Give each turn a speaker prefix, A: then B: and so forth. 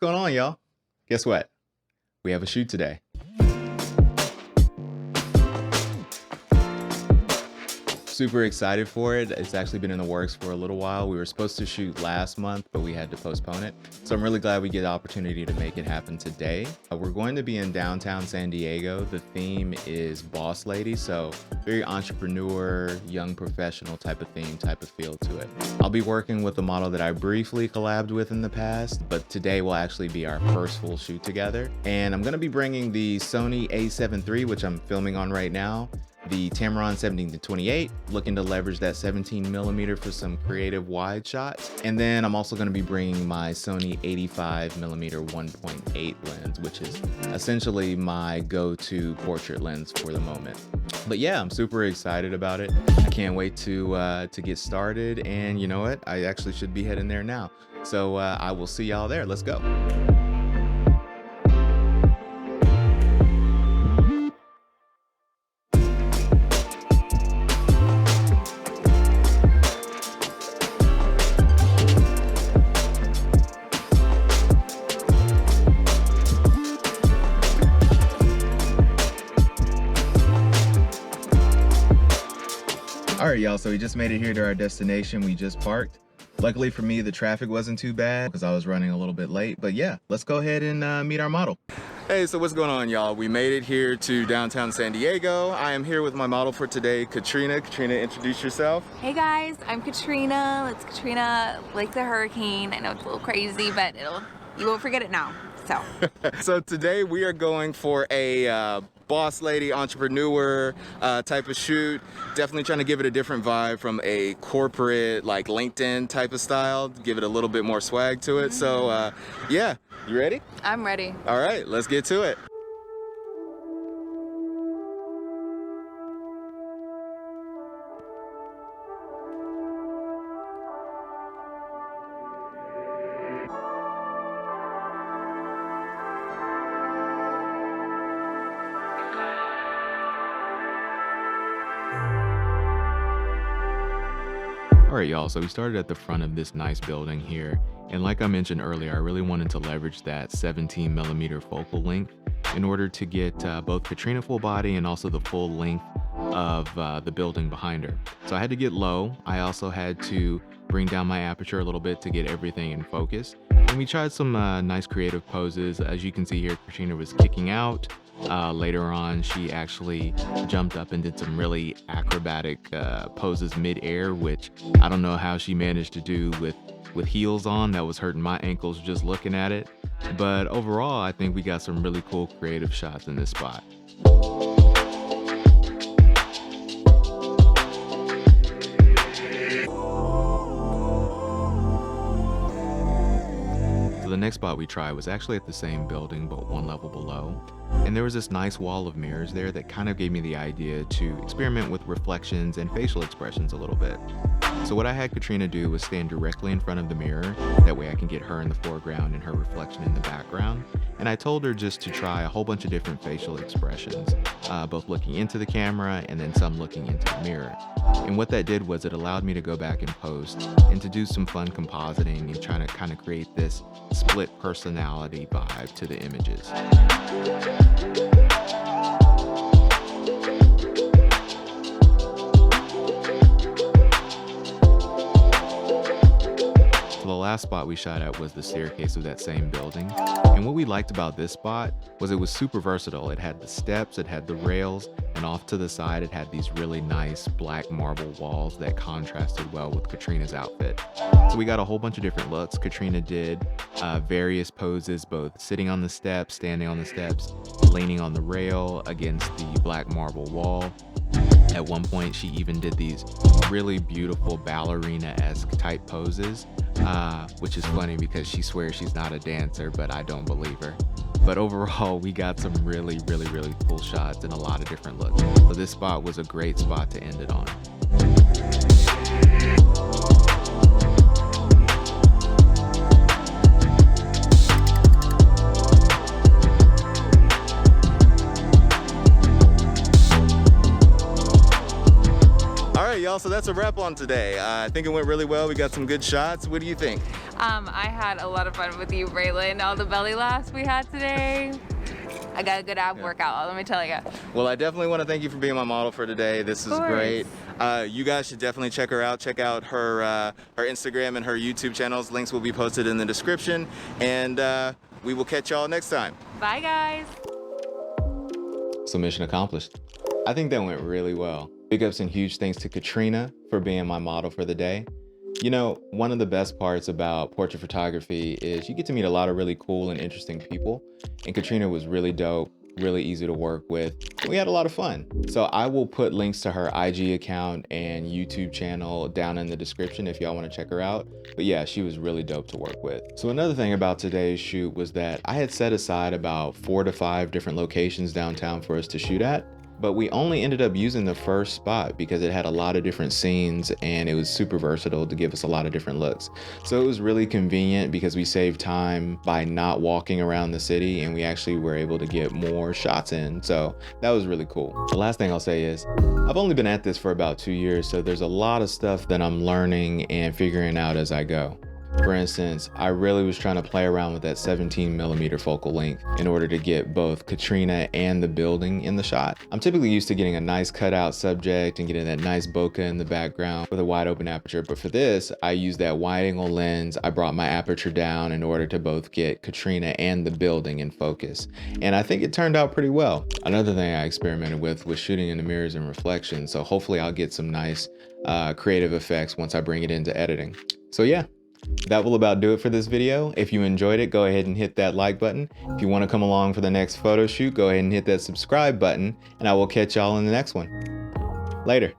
A: What's going on, y'all? Guess what? We have a shoot today. Super excited for it. It's actually been in the works for a little while. We were supposed to shoot last month, but we had to postpone it. So I'm really glad we get the opportunity to make it happen today. We're going to be in downtown San Diego. The theme is Boss Lady, so very entrepreneur, young professional type of theme, type of feel to it. I'll be working with a model that I briefly collabed with in the past, but today will actually be our first full shoot together. And I'm gonna be bringing the Sony a7 III, which I'm filming on right now, the Tamron 17-28, looking to leverage that 17mm for some creative wide shots. And then I'm also gonna be bringing my Sony 85mm 1.8 lens, which is essentially my go-to portrait lens for the moment. But yeah, I'm super excited about it. I can't wait to get started. And you know what? I actually should be heading there now. So I will see y'all there. Let's go. All right, y'all, so we just made it here to our destination. We just parked. Luckily for me, the traffic wasn't too bad because I was running a little bit late. But yeah, let's go ahead and meet our model. Hey, so what's going on, y'all? We made it here to downtown San Diego. I am here with my model for today, Katrena. Katrena, introduce yourself.
B: Hey guys, I'm Katrena. It's Katrena like the hurricane. I know it's a little crazy, but you won't forget it now.
A: So today we are going for a boss lady, entrepreneur type of shoot. Definitely trying to give it a different vibe from a corporate, like LinkedIn type of style. Give it a little bit more swag to it. So yeah, you ready?
B: I'm ready.
A: All right, let's get to it. All right, y'all, so we started at the front of this nice building here. And like I mentioned earlier, I really wanted to leverage that 17mm focal length in order to get both Katrena full body and also the full length of the building behind her. So I had to get low. I also had to bring down my aperture a little bit to get everything in focus. And we tried some nice creative poses. As you can see here, Katrena was kicking out. Later on, she actually jumped up and did some really acrobatic poses mid-air, which I don't know how she managed to do with heels on. That was hurting my ankles just looking at it. But overall, I think we got some really cool creative shots in this spot. So the next spot we tried was actually at the same building, but one level below. And there was this nice wall of mirrors there that kind of gave me the idea to experiment with reflections and facial expressions a little bit. So what I had Katrena do was stand directly in front of the mirror. That way I can get her in the foreground and her reflection in the background. And I told her just to try a whole bunch of different facial expressions, both looking into the camera and then some looking into the mirror. And what that did was it allowed me to go back and post and to do some fun compositing and trying to kind of create this split personality vibe to the images. The last spot we shot at was the staircase of that same building. And what we liked about this spot was it was super versatile. It had the steps, it had the rails, and off to the side it had these really nice black marble walls that contrasted well with Katrena's outfit. So we got a whole bunch of different looks. Katrena did various poses, both sitting on the steps, standing on the steps, leaning on the rail against the black marble wall. At one point, she even did these really beautiful ballerina-esque type poses, which is funny because she swears she's not a dancer, but I don't believe her. But overall, we got some really cool shots and a lot of different looks. So this spot was a great spot to end it on. Y'all, so that's that's a wrap on today. I think it went really well. We got some good shots. What do you think?
B: I had a lot of fun with you, Braylon. All the belly laughs we had today. I got a good ab workout, let me tell you.
A: Well, I definitely want to thank you for being my model for today. This is great. You guys should definitely check her out. Check out her Instagram and her YouTube channels. Links will be posted in the description. And we will catch y'all next time.
B: Bye, guys.
A: So mission accomplished. I think that went really well. Big ups and huge thanks to Katrena for being my model for the day. You know, one of the best parts about portrait photography is you get to meet a lot of really cool and interesting people. And Katrena was really dope, really easy to work with. We had a lot of fun. So I will put links to her IG account and YouTube channel down in the description if y'all want to check her out. But yeah, she was really dope to work with. So another thing about today's shoot was that I had set aside about 4 to 5 different locations downtown for us to shoot at. But we only ended up using the first spot because it had a lot of different scenes and it was super versatile to give us a lot of different looks. So it was really convenient because we saved time by not walking around the city and we actually were able to get more shots in. So that was really cool. The last thing I'll say is I've only been at this for about 2 years, so there's a lot of stuff that I'm learning and figuring out as I go. For instance, I really was trying to play around with that 17mm focal length in order to get both Katrena and the building in the shot. I'm typically used to getting a nice cutout subject and getting that nice bokeh in the background with a wide open aperture, but for this, I used that wide angle lens. I brought my aperture down in order to both get Katrena and the building in focus. And I think it turned out pretty well. Another thing I experimented with was shooting in the mirrors and reflections, so hopefully I'll get some nice creative effects once I bring it into editing. So yeah. That will about do it for this video. If you enjoyed it, go ahead and hit that like button. If you want to come along for the next photo shoot, go ahead and hit that subscribe button, and I will catch y'all in the next one. Later.